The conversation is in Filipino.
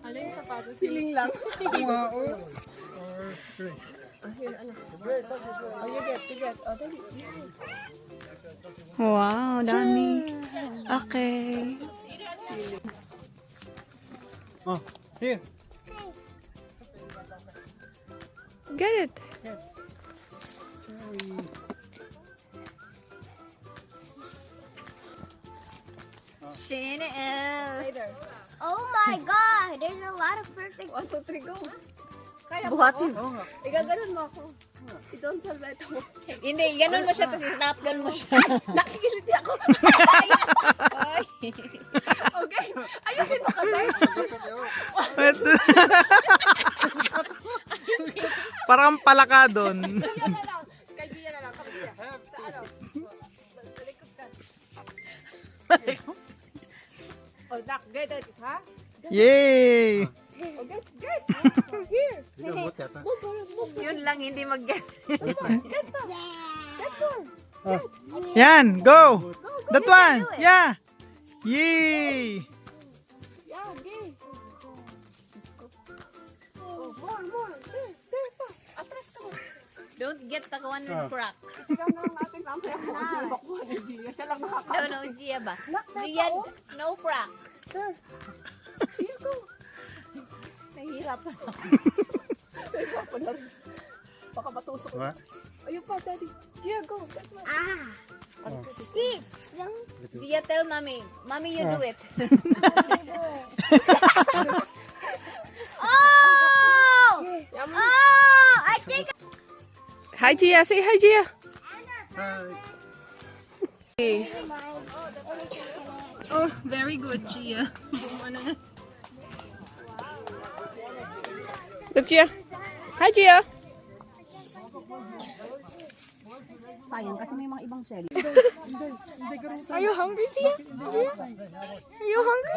Alin sapatos? Feeling lang. Mga or three. Here, ano? Oh, you get. Oh, dali. Wow, dami. Okay. Oh, here. Get it. Chanel. Later. Oh my God! There's a lot of perfect. 1, 2, 3, go. Kaya Buhatin. Oo nga. Igaganon mo ako. I-don't salvete mo. Hindi, ganun mo siya, tapos snapgun mo siya. Nakikiliti ako. Ay. Okay. Ayusin mo kasi. Parang palaka doon. Gia na lang. Kay Gia na lang. Kay Gia. Sa ano? Balikod ka. Oh, Nak, get it, ha? Yay! Oh, get. Here. Gamot yata. Move. Yun lang, hindi mag-get. Get more. Yan, go! That one! Yeah! Yay! Yeah, gay. Oh, more. There pa. Atras ka mo. Don't get the one with crack. Ikaw na lang natin mamaya kung ano yung bakuha ni Gia. Siya lang nakaka... No, Gia ba? Gia, no crack. Sir. Here, go. Nahihirapan ako. Nahihirapan na rin. Baka matusok. Diba? Ayun pa, daddy. Gia, go. Get more. Ah. Oh. Gia, tell mommy. Mommy, you do it. Oh! Oh! I think Hi, Gia. Say hi, Gia. Hi. Oh, very good, Gia. Look, Gia. Hi, Gia. Sayang kasi may mga ibang shell. Are you hungry, Gia? Are you hungry?